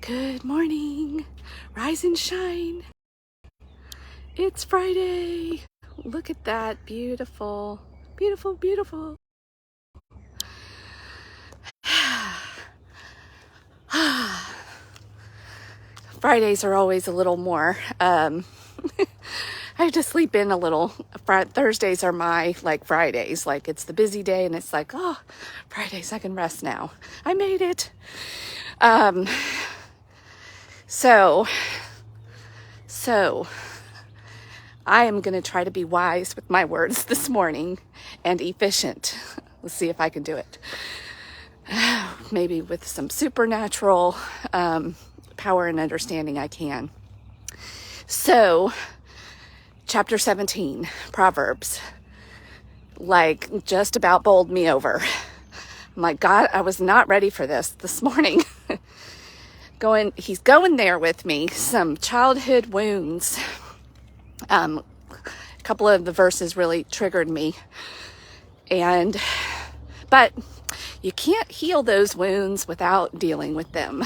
Good morning, rise and shine. It's Friday. Look at that, beautiful, beautiful, beautiful. Fridays are always a little more, I have to sleep in a little. Thursdays are my, Fridays. It's the busy day and it's like, oh, Fridays, I can rest now. I made it. So, I am going to try to be wise with my words this morning and efficient. Let's see if I can do it. Maybe with some supernatural power and understanding I can. So, chapter 17, Proverbs, just about bowled me over. I'm like, God, I was not ready for this morning. He's going there with me, some childhood wounds. A couple of the verses really triggered me. But you can't heal those wounds without dealing with them.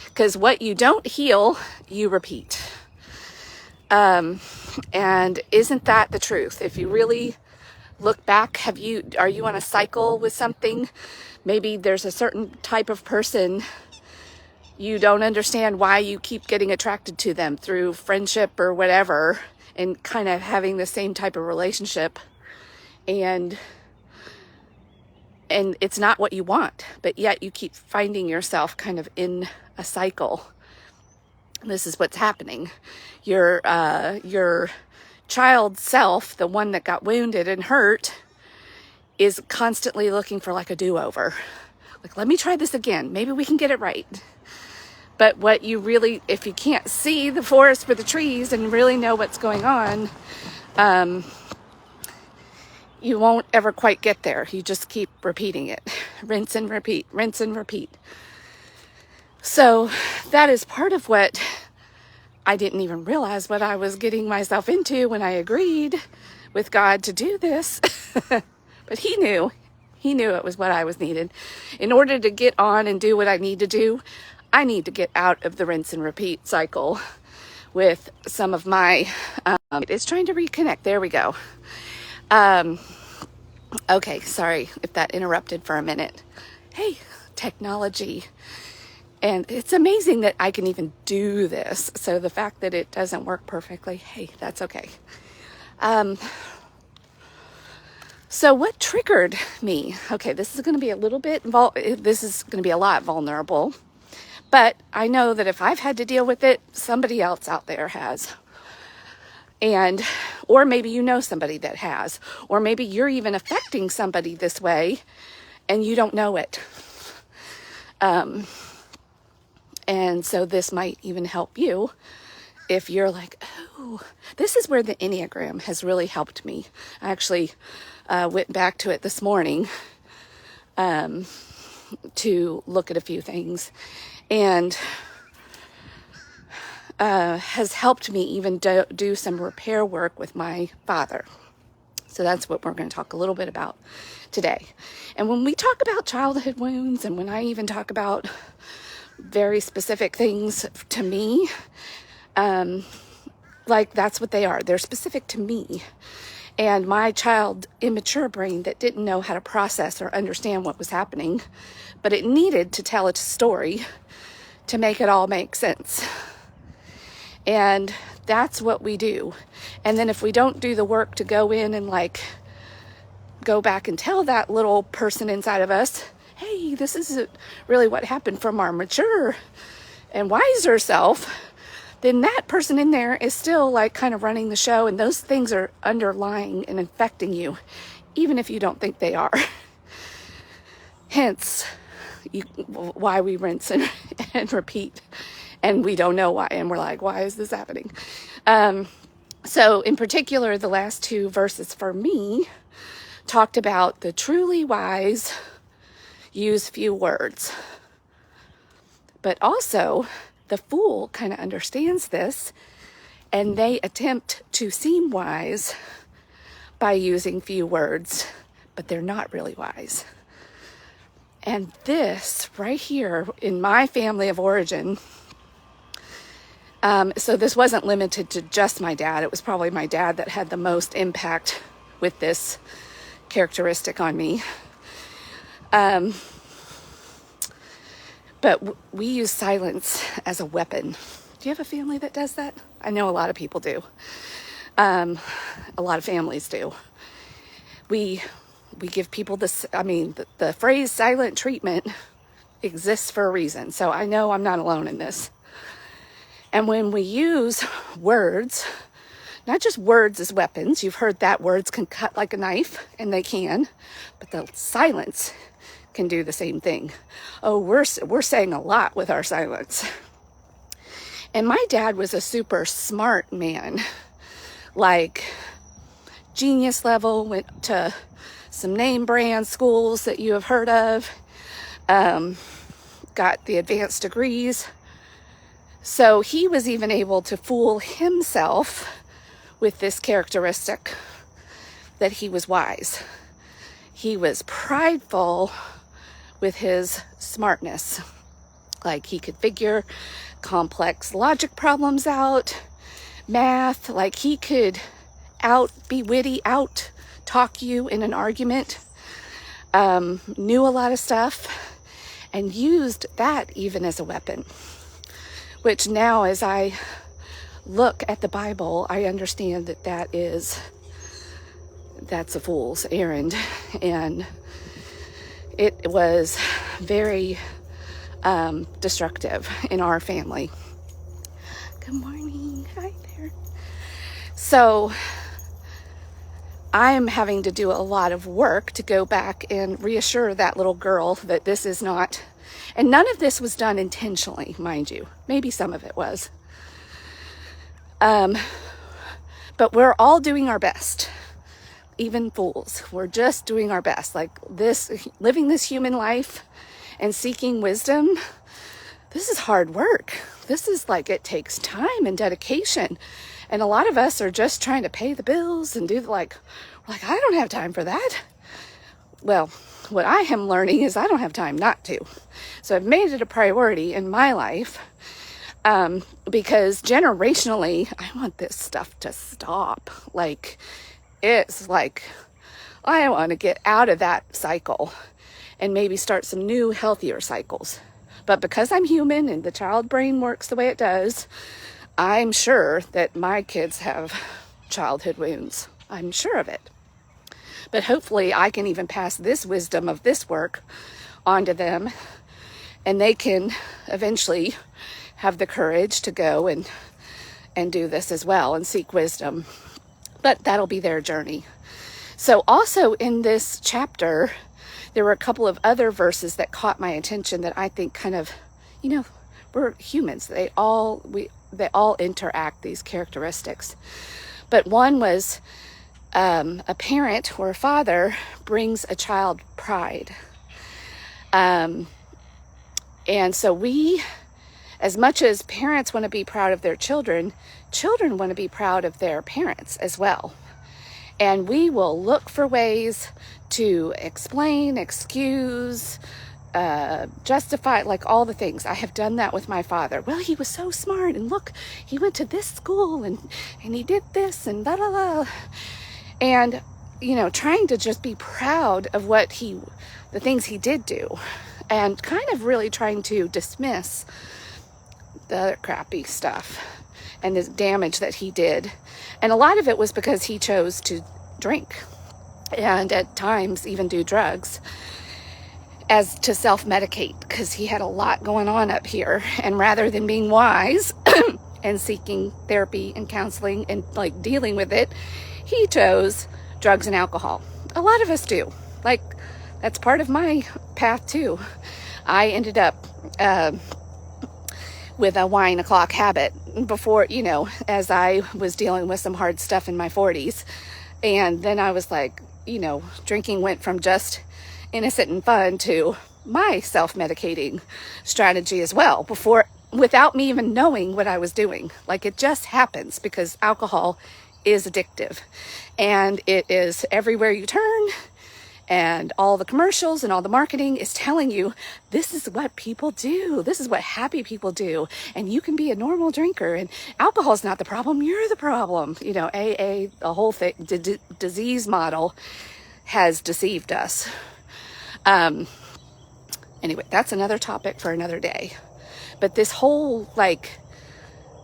Because what you don't heal, you repeat. And isn't that the truth? If you really look back, are you on a cycle with something? Maybe there's a certain type of person you don't understand why you keep getting attracted to them through friendship or whatever, and kind of having the same type of relationship, and it's not what you want, but yet you keep finding yourself kind of in a cycle. This is what's happening. Your child self, the one that got wounded and hurt, is constantly looking for a do-over. Let me try this again. Maybe we can get it right. But what you really, if you can't see the forest for the trees and really know what's going on, you won't ever quite get there. You just keep repeating it. Rinse and repeat, rinse and repeat. So that is part of what I didn't even realize what I was getting myself into when I agreed with God to do this. But He knew it was what I was needed. In order to get on and do what I need to do, I need to get out of the rinse and repeat cycle with some of my, it's trying to reconnect. There we go. Okay, sorry if that interrupted for a minute. Hey, technology. And it's amazing that I can even do this. So the fact that it doesn't work perfectly, hey, that's okay. So what triggered me? Okay, this is going to be a little bit, this is going to be a lot vulnerable. But I know that if I've had to deal with it, somebody else out there has. Or maybe you know somebody that has. Or maybe you're even affecting somebody this way and you don't know it. And so this might even help you if you're like, oh, this is where the Enneagram has really helped me. I actually went back to it this morning to look at a few things. And has helped me even do some repair work with my father. So that's what we're going to talk a little bit about today. And when we talk about childhood wounds, and when I even talk about very specific things to me, that's what they are. They're specific to me. And my immature brain that didn't know how to process or understand what was happening, but it needed to tell a story to make it all make sense. And that's what we do. And then if we don't do the work to go in and go back and tell that little person inside of us, hey, this isn't really what happened from our mature and wiser self, then that person in there is still kind of running the show, and those things are underlying and infecting you, even if you don't think they are. Hence, why we rinse and repeat, and we don't know why, and we're like, why is this happening? So in particular, the last two verses for me talked about the truly wise use few words, but also the fool kind of understands this, and they attempt to seem wise by using few words, but they're not really wise. And this right here in my family of origin, so this wasn't limited to just my dad. It was probably my dad that had the most impact with this characteristic on me. But we use silence as a weapon. Do you have a family that does that? I know a lot of people do. A lot of families do. We give people this, the phrase silent treatment exists for a reason. So I know I'm not alone in this. And when we use words, not just words as weapons, you've heard that words can cut like a knife, and they can, but the silence can do the same thing. Oh, we're saying a lot with our silence. And my dad was a super smart man, like genius level, went to some name brand schools that you have heard of, got the advanced degrees. So he was even able to fool himself with this characteristic that he was wise. He was prideful with his smartness. Like he could figure complex logic problems out, math, like he could be witty, out talk you in an argument, knew a lot of stuff, and used that even as a weapon. Which now, as I look at the Bible, I understand that that's a fool's errand. And it was very destructive in our family. Good morning. Hi there. So I am having to do a lot of work to go back and reassure that little girl that this is not. And none of this was done intentionally, mind you. Maybe some of it was. But we're all doing our best. Even fools. We're just doing our best. Like this, living this human life and seeking wisdom, this is hard work. This is like, it takes time and dedication. And a lot of us are just trying to pay the bills and do I don't have time for that. Well, what I am learning is I don't have time not to. So I've made it a priority in my life because generationally, I want this stuff to stop. Like, it's like, I want to get out of that cycle and maybe start some new, healthier cycles. But because I'm human and the child brain works the way it does, I'm sure that my kids have childhood wounds. I'm sure of it. But hopefully I can even pass this wisdom of this work onto them, and they can eventually have the courage to go and do this as well and seek wisdom. But that'll be their journey. So also in this chapter, there were a couple of other verses that caught my attention that I think kind of, we're humans. They all interact, these characteristics. But one was a parent or a father brings a child pride. And so we, as much as parents want to be proud of their children, children want to be proud of their parents as well. And we will look for ways to explain, excuse, justify, like all the things. I have done that with my father. Well, he was so smart, and look, he went to this school and he did this and blah, blah, blah. And, trying to just be proud of the things he did do, and kind of really trying to dismiss the other crappy stuff and the damage that he did. And a lot of it was because he chose to drink and at times even do drugs as to self-medicate, because he had a lot going on up here. And rather than being wise and seeking therapy and counseling and dealing with it, he chose drugs and alcohol. A lot of us do. That's part of my path too. I ended up with a wine o'clock habit before, as I was dealing with some hard stuff in my 40s. And then I was drinking went from just innocent and fun to my self-medicating strategy as well, without me even knowing what I was doing. It just happens because alcohol is addictive, and it is everywhere you turn, And all the commercials and all the marketing is telling you, this is what people do. This is what happy people do. And you can be a normal drinker, and alcohol's not the problem. You're the problem. You know, AA, the whole thing, disease model has deceived us. Anyway, that's another topic for another day. But this whole, like,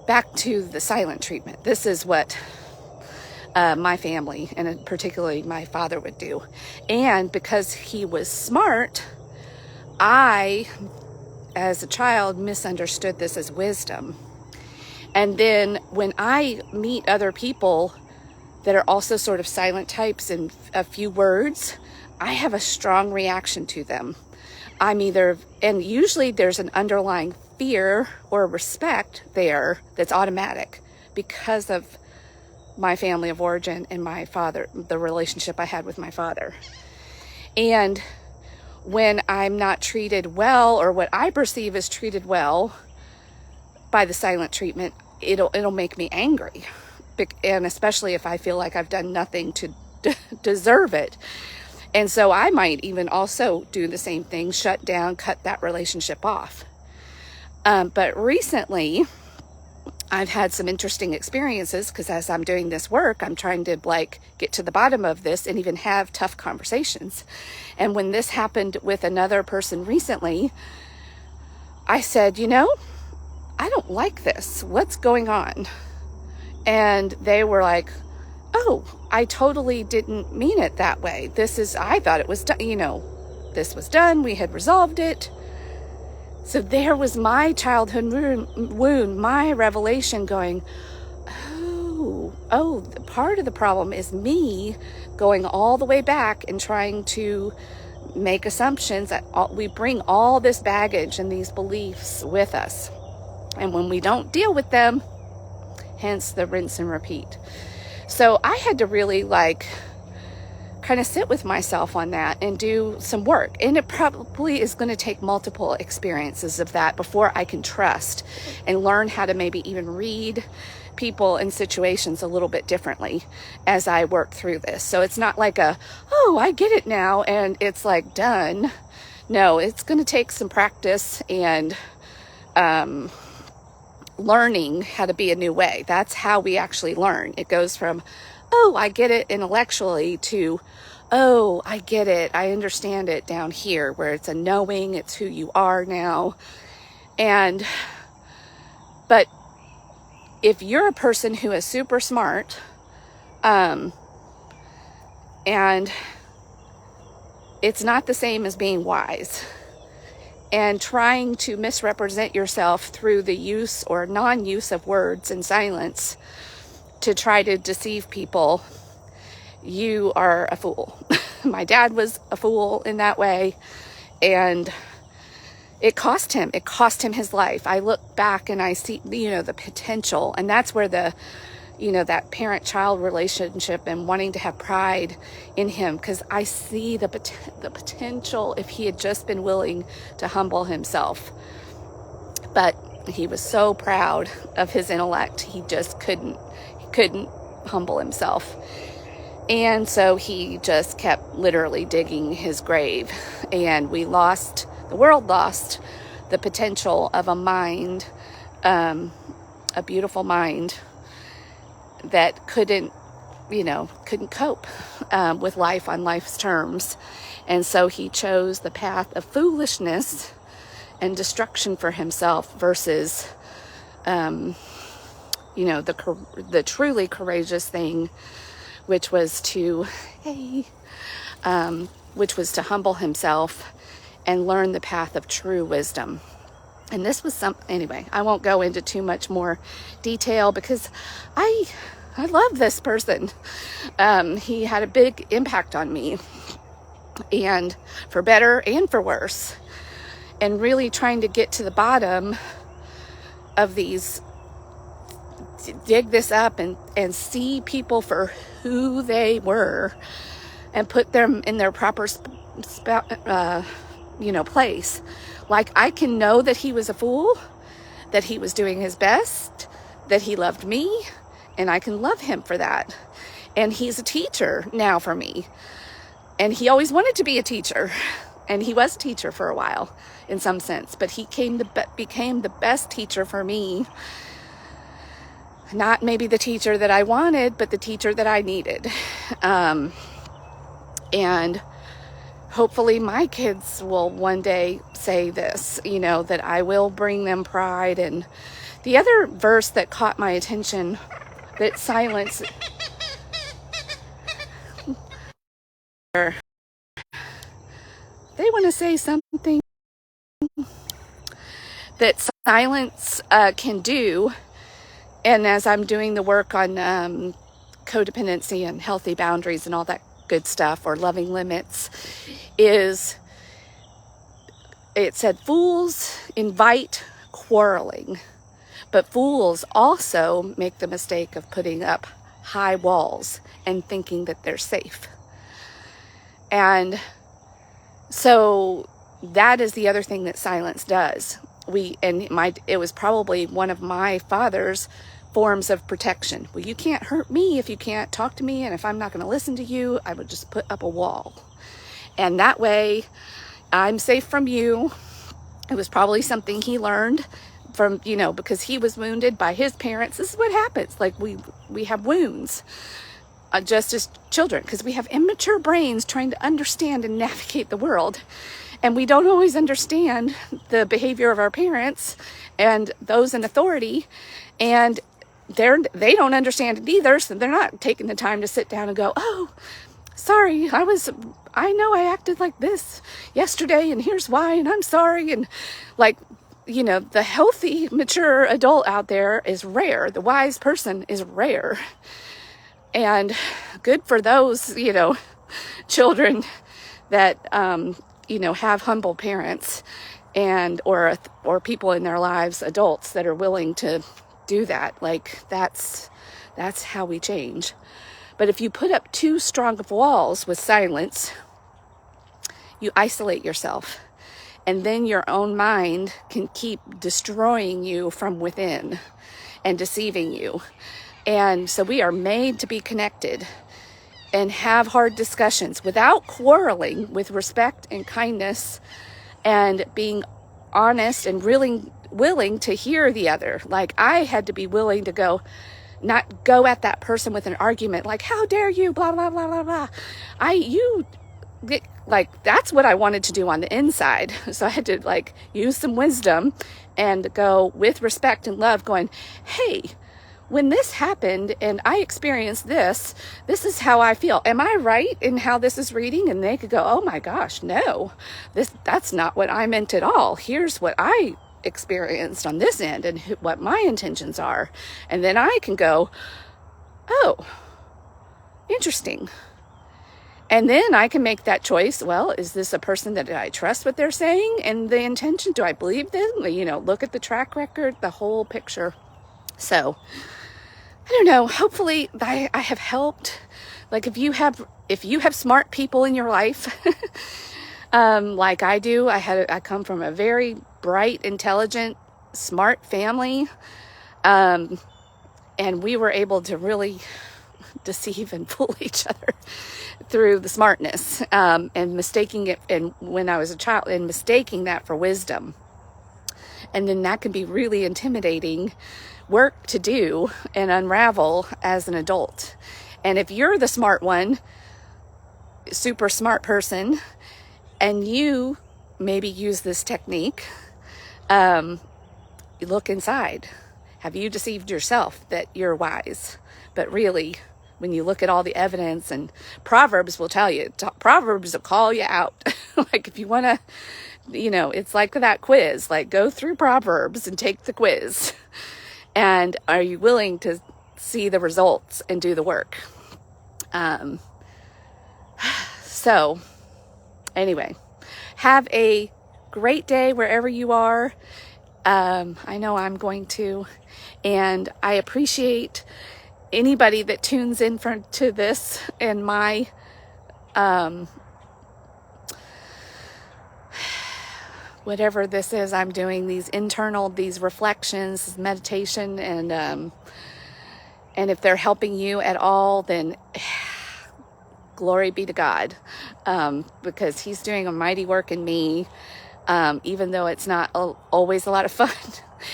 back to the silent treatment. This is what my family, and particularly my father, would do. And because he was smart, I, as a child, misunderstood this as wisdom. And then when I meet other people that are also sort of silent types in a few words, I have a strong reaction to them. I'm either, and usually there's an underlying fear or respect there that's automatic because of my family of origin and my father, the relationship I had with my father. And when I'm not treated well, or what I perceive as treated well by the silent treatment, it'll make me angry. And especially if I feel like I've done nothing to deserve it. And so I might even also do the same thing, shut down, cut that relationship off. But recently, I've had some interesting experiences, because as I'm doing this work, I'm trying to like get to the bottom of this and even have tough conversations. And when this happened with another person recently, I said, you know, I don't like this. What's going on? And they were like, oh, I totally didn't mean it that way. I thought it was done, you know, this was done. We had resolved it. So there was my childhood wound, my revelation going, oh, part of the problem is me going all the way back and trying to make assumptions that we bring all this baggage and these beliefs with us. And when we don't deal with them, hence the rinse and repeat. So I had to really kind of sit with myself on that and do some work. And it probably is going to take multiple experiences of that before I can trust and learn how to maybe even read people and situations a little bit differently as I work through this. So it's not like oh, I get it now and it's like done. No, it's going to take some practice and learning how to be a new way. That's how we actually learn. It goes from, oh, I get it intellectually, to, oh, I get it, I understand it down here, where it's a knowing, it's who you are now. But if you're a person who is super smart, and it's not the same as being wise, and trying to misrepresent yourself through the use or non-use of words and silence to try to deceive people, you are a fool. My dad was a fool in that way, and it cost him his life. I look back and I see, the potential, and that's where that parent-child relationship and wanting to have pride in him, because I see the potential if he had just been willing to humble himself. But he was so proud of his intellect, he just couldn't humble himself. And so he just kept literally digging his grave, and the world lost the potential of a mind, a beautiful mind that couldn't cope with life on life's terms. And so he chose the path of foolishness and destruction for himself versus the truly courageous thing, which was to humble himself and learn the path of true wisdom. And this was anyway, I won't go into too much more detail because I love this person. He had a big impact on me, and for better and for worse. And really trying to get to the bottom of these, dig this up and see people for who they were and put them in their proper place. Like, I can know that he was a fool, that he was doing his best, that he loved me, and I can love him for that. And he's a teacher now for me. And he always wanted to be a teacher. And he was a teacher for a while, in some sense. But he became the best teacher for me. Not maybe the teacher that I wanted, but the teacher that I needed. And hopefully my kids will one day say this, that I will bring them pride. And the other verse that caught my attention, that silence, they want to say something, that silence can do. And as I'm doing the work on codependency and healthy boundaries and all that good stuff, or loving limits, it said fools invite quarreling, but fools also make the mistake of putting up high walls and thinking that they're safe. And so that is the other thing that silence does. It was probably one of my father's forms of protection. Well, you can't hurt me if you can't talk to me, and if I'm not going to listen to you, I would just put up a wall. And that way, I'm safe from you. It was probably something he learned from, because he was wounded by his parents. This is what happens. Like we have wounds. Just as children, because we have immature brains trying to understand and navigate the world. And we don't always understand the behavior of our parents and those in authority. And they don't understand it either, so they're not taking the time to sit down and go, oh, sorry, I know I acted like this yesterday, and here's why, and I'm sorry. And the healthy, mature adult out there is rare. The wise person is rare. And good for those, children that, have humble parents or people in their lives, adults that are willing to do that. That's how we change. But if you put up too strong of walls with silence, you isolate yourself. And then your own mind can keep destroying you from within and deceiving you. And so we are made to be connected and have hard discussions without quarreling, with respect and kindness, and being honest and really willing to hear the other. Like, I had to be willing to not go at that person with an argument, like, how dare you, blah, blah, blah, blah, blah. That's what I wanted to do on the inside. So I had to use some wisdom and go with respect and love, going, hey, when this happened and I experienced this is how I feel. Am I right in how this is reading? And they could go, oh my gosh, no, that's not what I meant at all. Here's what I experienced on this end and what my intentions are. And then I can go, oh, interesting. And then I can make that choice. Well, is this a person that I trust what they're saying and the intention? Do I believe them? Look at the track record, the whole picture. So I don't know, hopefully I have helped. If you have smart people in your life, like I do, I come from a very bright, intelligent, smart family. And we were able to really deceive and fool each other through the smartness, and mistaking it, and when I was a child, and mistaking that for wisdom. And then that can be really intimidating work to do and unravel as an adult. And if you're the smart one, super smart person, and you maybe use this technique, you look inside. Have you deceived yourself that you're wise? But really, when you look at all the evidence, and Proverbs will tell you, Proverbs will call you out. If you want to, it's like that quiz, go through Proverbs and take the quiz. And are you willing to see the results and do the work? So anyway, have a great day wherever you are. I know I'm going to, and I appreciate anybody that tunes in to this and my whatever this is I'm doing, these reflections, this meditation, and if they're helping you at all, then glory be to God, because he's doing a mighty work in me, even though it's not always a lot of fun.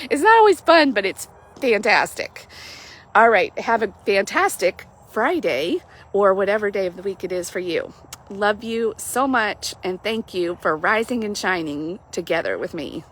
It's not always fun, but it's fantastic. All right, have a fantastic Friday, or whatever day of the week it is for you. Love you so much, and thank you for rising and shining together with me.